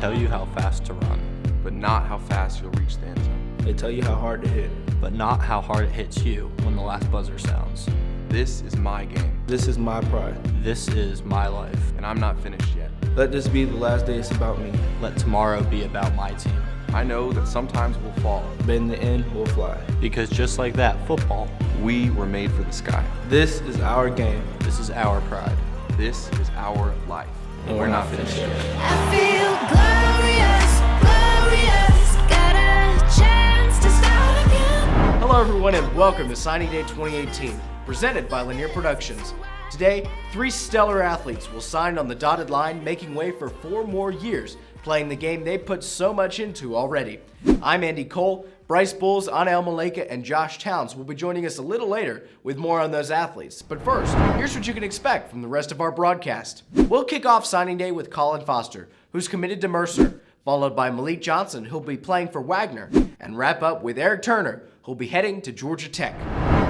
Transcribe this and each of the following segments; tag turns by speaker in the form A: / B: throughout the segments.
A: tell you how fast to run,
B: but not how fast you'll reach the end zone.
C: They tell you how hard to hit,
A: but not how hard it hits you when the last buzzer sounds.
B: This is my game.
C: This is my pride.
A: This is my life.
B: And I'm not finished yet.
C: Let this be the last day it's about me.
A: Let tomorrow be about my team.
B: I know that sometimes we'll fall,
C: but in the end, we'll fly.
A: Because just like that, football,
B: we were made for the sky.
C: This is our game.
A: This is our pride.
B: This is our life.
C: And we're not finished yet.
D: I feel glorious, glorious. Got a chance to start again.
E: Hello everyone and welcome to Signing Day 2018, presented by Lanier Productions. Today, 3 stellar athletes will sign on the dotted line, making way for 4 more years, playing the game they put so much into already. I'm Andy Cole. Bryce Bulls, Anel Maleka, and Josh Towns will be joining us a little later with more on those athletes. But first, here's what you can expect from the rest of our broadcast. We'll kick off signing day with Colin Foster, who's committed to Mercer, followed by Malik Johnson, who'll be playing for Wagner, and wrap up with Eric Turner, who'll be heading to Georgia Tech.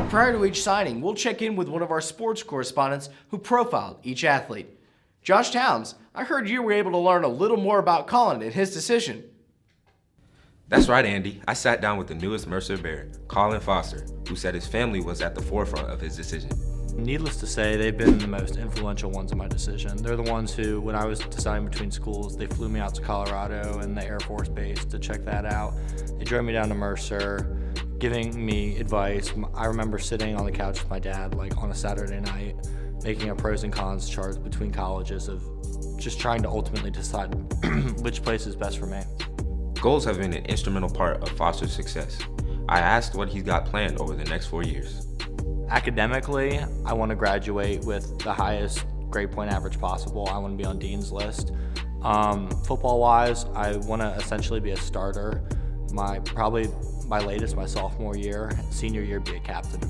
E: Prior to each signing, we'll check in with one of our sports correspondents who profiled each athlete. Josh Towns, I heard you were able to learn a little more about Colin and his decision.
F: That's right, Andy. I sat down with the newest Mercer Bear, Colin Foster, who said his family was at the forefront of his decision.
A: Needless to say, they've been the most influential ones in my decision. They're the ones who, when I was deciding between schools, they flew me out to Colorado and the Air Force Base to check that out. They drove me down to Mercer, giving me advice. I remember sitting on the couch with my dad, like on a Saturday night, making a pros and cons chart between colleges of just trying to ultimately decide which place is best for me.
F: Goals have been an instrumental part of Foster's success. I asked what he's got planned over the next 4 years.
A: Academically, I want to graduate with the highest grade point average possible. I want to be on Dean's list. Football-wise, I want to essentially be a starter. Probably my latest, my sophomore year. Senior year, be a captain.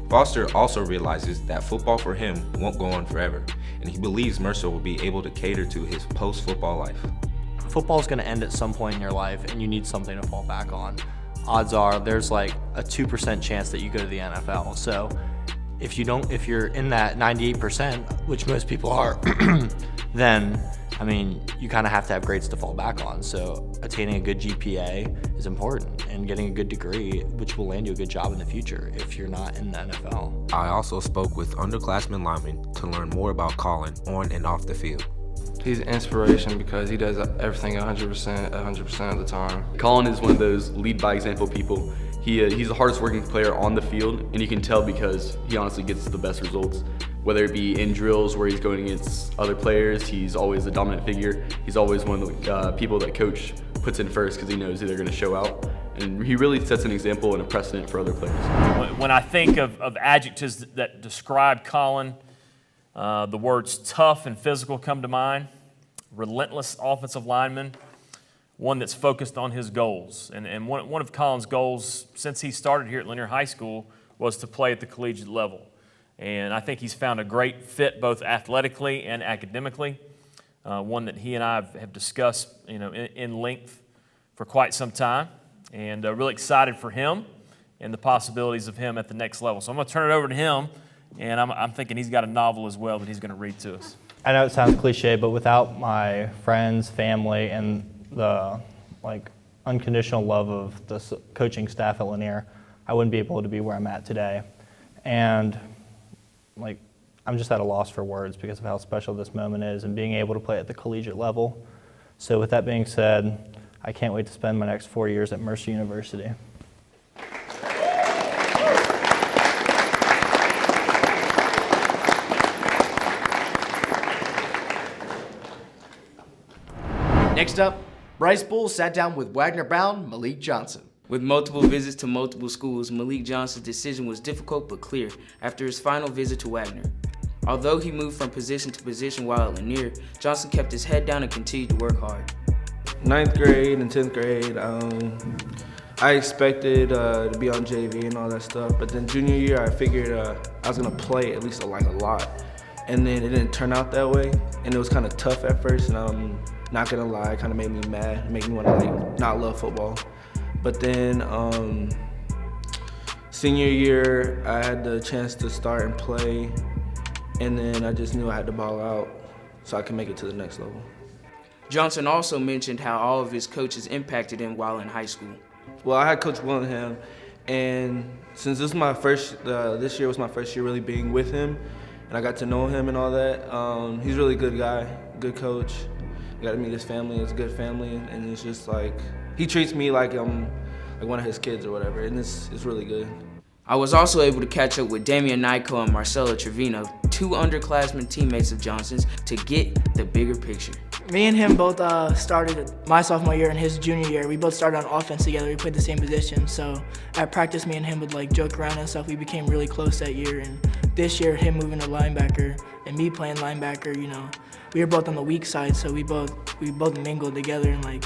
F: Foster also realizes that football for him won't go on forever, and he believes Mercer will be able to cater to his post-football life.
A: Football is going to end at some point in your life, and you need something to fall back on. Odds are there's like a 2% chance that you go to the NFL. So if you're in that 98%, which most people are, then I mean, you kind of have to have grades to fall back on. So attaining a good GPA is important, and getting a good degree, which will land you a good job in the future if you're not in the NFL.
F: I also spoke with underclassmen linemen to learn more about Colin on and off the field.
G: He's an inspiration because he does everything 100% of the time. Colin is one of those lead by example people. He's the hardest working player on the field, and you can tell because he honestly gets the best results. Whether it be in drills where he's going against other players, he's always the dominant figure. He's always one of the people that coach puts in first because he knows who they're going to show out. And he really sets an example and a precedent for other players.
H: When I think of adjectives that describe Colin, the words tough and physical come to mind. Relentless offensive lineman, one that's focused on his goals. And one of Colin's goals since he started here at Lanier High School was to play at the collegiate level. And I think he's found a great fit both athletically and academically, one that he and I have discussed in length for quite some time, and really excited for him and the possibilities of him at the next level. So I'm going to turn it over to him, and I'm thinking he's got a novel as well that he's going to read to us.
I: I know it sounds cliche, but without my friends, family, and the unconditional love of the coaching staff at Lanier, I wouldn't be able to be where I'm at today. And I'm just at a loss for words because of how special this moment is and being able to play at the collegiate level. So with that being said, I can't wait to spend my next 4 years at Mercer University.
E: Next up, Bryce Bulls sat down with Wagner-bound Malik Johnson.
J: With multiple visits to multiple schools, Malik Johnson's decision was difficult but clear after his final visit to Wagner. Although he moved from position to position while at Lanier, Johnson kept his head down and continued to work hard.
C: 9th grade and 10th grade, I expected to be on JV and all that stuff, but then junior year I figured I was gonna play at least a lot. And then it didn't turn out that way, and it was kind of tough at first, and not gonna lie, it kind of made me mad, it made me want to not love football. But then senior year, I had the chance to start and play, and then I just knew I had to ball out so I could make it to the next level.
J: Johnson also mentioned how all of his coaches impacted him while in high school.
C: Well, I had Coach Willingham, and since this year was my first year really being with him, and I got to know him and all that, he's a really good guy, good coach. I got to meet his family. It's a good family, and it's just like he treats me like I'm like one of his kids or whatever, and it's really good.
J: I was also able to catch up with Damian Nyko and Marcelo Trevino, 2 underclassmen teammates of Johnson's, to get the bigger picture.
K: Me and him both started my sophomore year and his junior year. We both started on offense together. We played the same position. So at practice, me and him would like joke around and stuff. We became really close that year. And this year, him moving to linebacker and me playing linebacker, you know, we were both on the weak side. So we both mingled together and like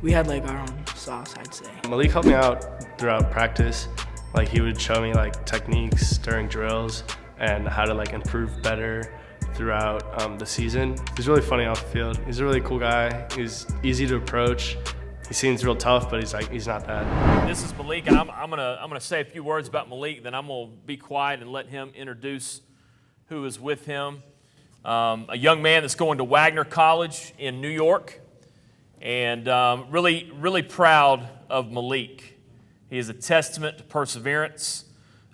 K: we had like our own sauce, I'd say.
L: Malik helped me out throughout practice. Like he would show me like techniques during drills and how to like improve better throughout the season. He's really funny off the field. He's a really cool guy. He's easy to approach. He seems real tough, but he's not that.
H: This is Malik, and I'm gonna say a few words about Malik. Then I'm gonna be quiet and let him introduce who is with him. A young man that's going to Wagner College in New York, and really proud of Malik. He is a testament to perseverance,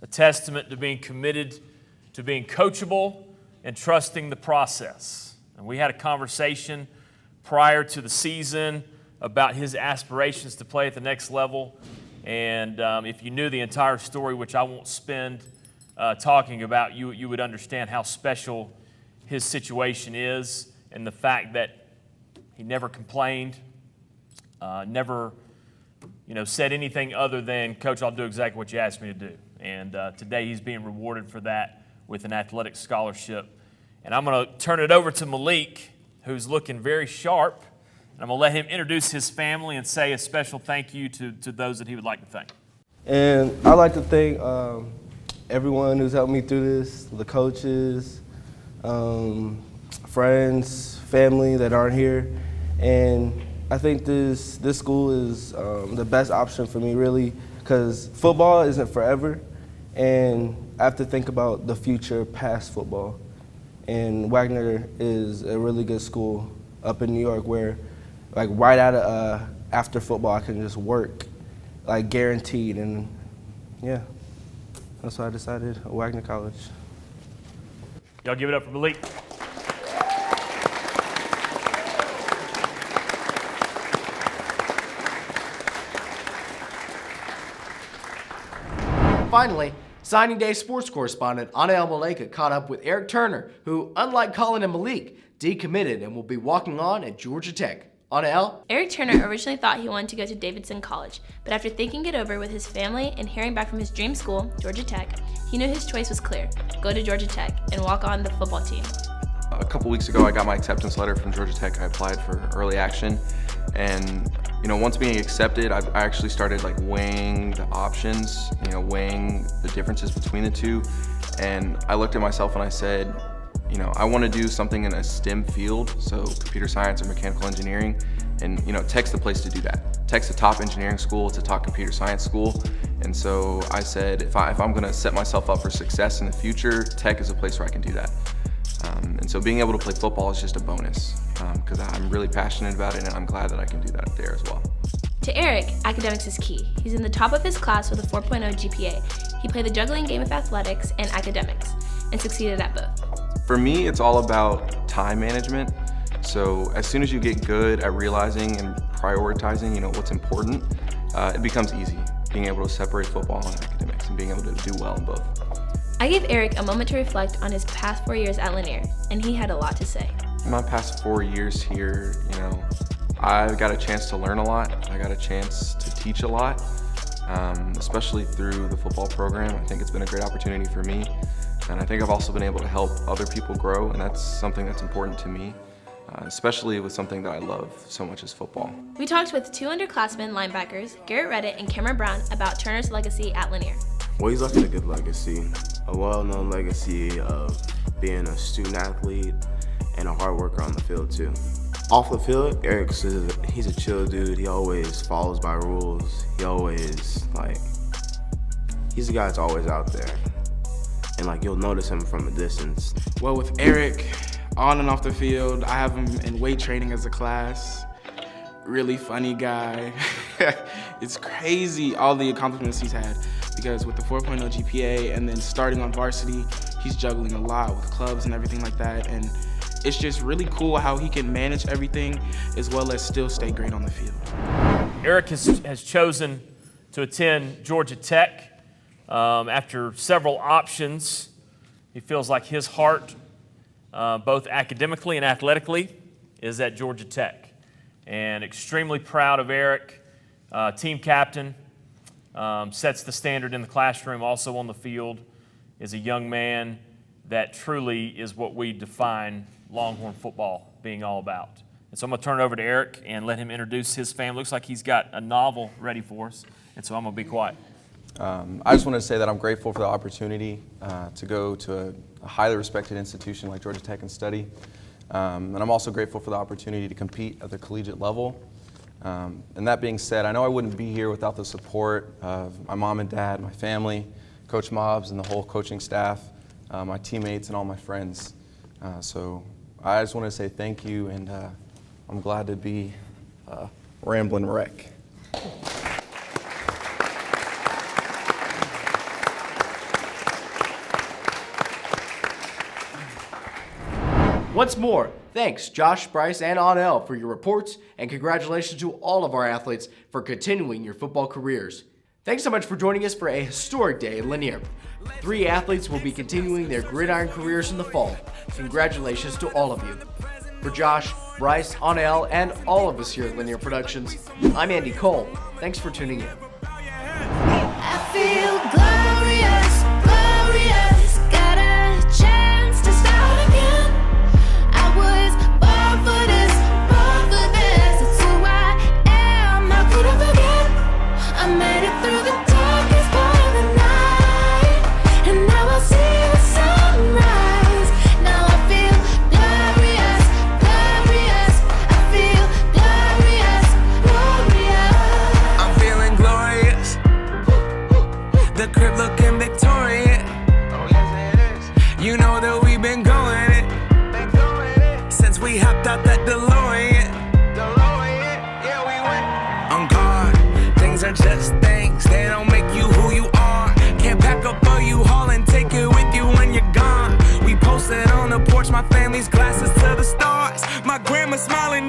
H: a testament to being committed, to being coachable, and trusting the process. And we had a conversation prior to the season about his aspirations to play at the next level. And if you knew the entire story, which I won't spend talking about, you would understand how special his situation is and the fact that he never complained, never said anything other than, Coach, I'll do exactly what you asked me to do. And today he's being rewarded for that with an athletic scholarship. And I'm going to turn it over to Malik, who's looking very sharp. And I'm going to let him introduce his family and say a special thank you to those that he would like to thank.
C: And I'd like to thank everyone who's helped me through this, the coaches, friends, family that aren't here. And I think this school is the best option for me, really, because football isn't forever, and I have to think about the future past football. And Wagner is a really good school up in New York where, like, right out of after football, I can just work, like, guaranteed. And yeah, that's why I decided Wagner College.
H: Y'all give it up for Malik.
E: Finally, signing day sports correspondent Ana El Maleka caught up with Eric Turner, who, unlike Colin and Malik, decommitted and will be walking on at Georgia Tech. Ana El?
M: Eric Turner originally thought he wanted to go to Davidson College, but after thinking it over with his family and hearing back from his dream school, Georgia Tech, he knew his choice was clear: go to Georgia Tech and walk on the football team.
B: A couple weeks ago, I got my acceptance letter from Georgia Tech. I applied for early action, and once being accepted, I actually started like weighing the options, weighing the differences between the two, and I looked at myself and I said, I want to do something in a STEM field, so computer science or mechanical engineering, and Tech's the place to do that. Tech's a top engineering school, it's a top computer science school, and so I said, if I'm going to set myself up for success in the future, Tech is a place where I can do that. And so being able to play football is just a bonus because I'm really passionate about it, and I'm glad that I can do that there as well.
M: To Eric, academics is key. He's in the top of his class with a 4.0 GPA. He played the juggling game of athletics and academics and succeeded at both.
B: For me, it's all about time management. So as soon as you get good at realizing and prioritizing, what's important, it becomes easy being able to separate football and academics and being able to do well in both.
M: I gave Eric a moment to reflect on his past 4 years at Lanier, and he had a lot to say.
B: My past 4 years here, I got a chance to learn a lot. I got a chance to teach a lot, especially through the football program. I think it's been a great opportunity for me, and I think I've also been able to help other people grow, and that's something that's important to me, especially with something that I love so much as football.
M: We talked with 2 underclassmen linebackers, Garrett Reddit and Cameron Brown, about Turner's legacy at Lanier.
N: Well, he's left a good legacy, a well-known legacy of being a student athlete and a hard worker on the field too. Off the field, he's a chill dude. He always follows by rules. He's the guy that's always out there. And you'll notice him from a distance.
O: Well, with Eric,
C: on and off the field. I have him in weight training as a class. Really funny guy. It's crazy all the accomplishments he's had, because with the 4.0 GPA and then starting on varsity, he's juggling a lot with clubs and everything like that. And it's just really cool how he can manage everything as well as still stay great on the field.
H: Eric has chosen to attend Georgia Tech. After several options, he feels like his heart, both academically and athletically, is at Georgia Tech. And extremely proud of Eric, team captain, sets the standard in the classroom, also on the field, is a young man that truly is what we define Longhorn football being all about. And so I'm going to turn it over to Eric and let him introduce his family. Looks like he's got a novel ready for us, and so I'm going to be quiet.
B: I just wanted to say that I'm grateful for the opportunity to go to a highly respected institution like Georgia Tech and study. And I'm also grateful for the opportunity to compete at the collegiate level. And that being said, I know I wouldn't be here without the support of my mom and dad, my family, Coach Mobbs, and the whole coaching staff, my teammates, and all my friends. So I just want to say thank you, and I'm glad to be a rambling wreck.
E: Once more, thanks Josh, Bryce, and Anel for your reports, and congratulations to all of our athletes for continuing your football careers. Thanks so much for joining us for a historic day at Lanier. 3 athletes will be continuing their gridiron careers in the fall. Congratulations to all of you. For Josh, Bryce, Anel, and all of us here at Lanier Productions, I'm Andy Cole. Thanks for tuning in.
D: I feel glorious, glorious. Got a chance to start again. I was born for this, born for this. It's who I am. How could I forget? I made it through the darkest part of the night, and now I see the sunrise. Now I feel glorious, glorious. I feel glorious, glorious.
O: I'm feeling glorious. The crib looking victorious. Oh yes it is. You know that we've been going it since we hopped out that DeLorean. Yeah, we went on guard. Things are just things. They don't make you who you are. Can't pack up a U-Haul and take it with you when you're gone. We posted on the porch, my family's glasses to the stars. My grandma smiling.